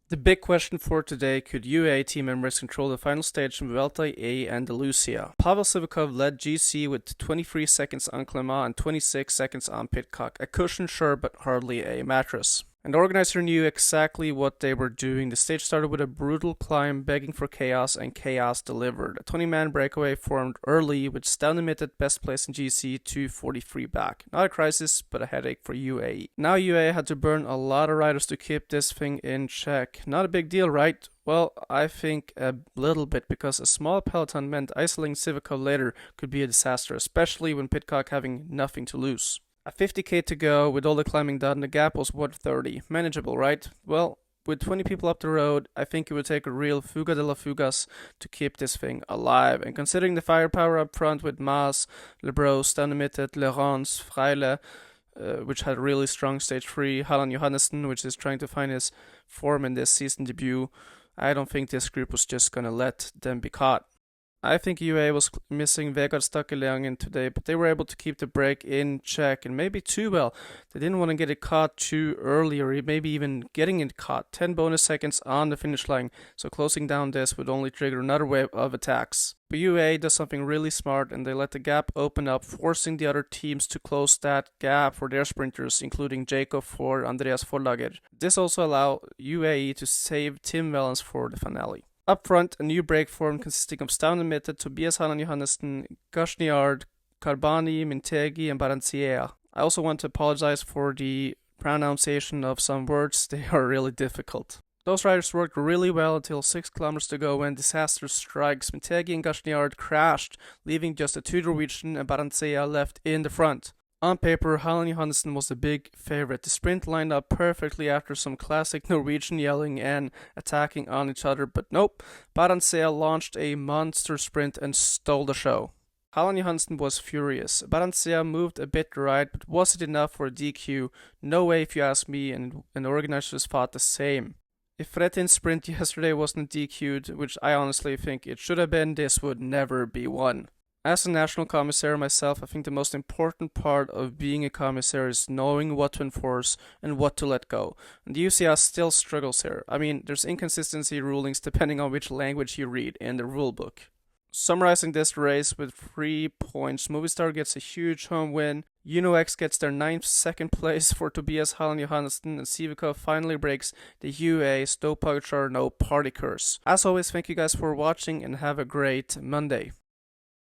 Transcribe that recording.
The big question for today: could UAE team members control the final stage in Vuelta a Andalucia? Pavel Sivakov led GC with 23 seconds on Clement and 26 seconds on Pidcock. A cushion, sure, but hardly a mattress. And the organizer knew exactly what they were doing. The stage started with a brutal climb begging for chaos, and chaos delivered. A 20-man breakaway formed early, with Stan admitted best place in GC 2:43 back. Not a crisis, but a headache for UAE. Now UAE had to burn a lot of riders to keep this thing in check. Not a big deal, right? Well, I think a little bit, because a small peloton meant isolating Sivakov later could be a disaster, especially when Pidcock having nothing to lose. A 50k to go, with all the climbing done, the gap was 130. Manageable, right? Well, with 20 people up the road, I think it would take a real Fuga de la Fugas to keep this thing alive. And considering the firepower up front with Maas, Lebros, Stanemitted, Laurence, Freile, which had a really strong stage 3, Halland Johannessen, which is trying to find his form in this season debut, I don't think this group was just gonna let them be caught. I think UAE was missing Vegard Stakkelangen today, but they were able to keep the break in check, and maybe too well. They didn't want to get it caught too early, or maybe even getting it caught. 10 bonus seconds on the finish line, so closing down this would only trigger another wave of attacks. But UAE does something really smart, and they let the gap open up, forcing the other teams to close that gap for their sprinters, including Jacob for Andreas Forlager. This also allowed UAE to save Tim Wellens for the finale. Up front, a new break formed consisting of Stan admitted, Tobias Halland Johannessen, Gashniard, Carbani, Mintegi, and Baranciea. I also want to apologize for the pronunciation of some words, they are really difficult. Those riders worked really well until 6 kilometers to go when disaster strikes. Mintegi and Gashniard crashed, leaving just a 2 Norwegian and Barancea left in the front. On paper, Halland Johannessen was the big favorite. The sprint lined up perfectly after some classic Norwegian yelling and attacking on each other, but nope, Barancea launched a monster sprint and stole the show. Halland Johannessen was furious. Barancea moved a bit right, but was it enough for a DQ? No way if you ask me, and the organizers thought the same. If Fretin's sprint yesterday wasn't DQ'd, which I honestly think it should have been, this would never be won. As a national commissar myself, I think the most important part of being a commissar is knowing what to enforce and what to let go. And the UCI still struggles here. I mean, there's inconsistency rulings depending on which language you read in the rulebook. Summarizing this race with 3 points, Movistar gets a huge home win, UnoX gets their 9th second place for Tobias Halland Johannessen, and Sivakov finally breaks the UAE Stow Pogacar no party curse. As always, thank you guys for watching and have a great Monday.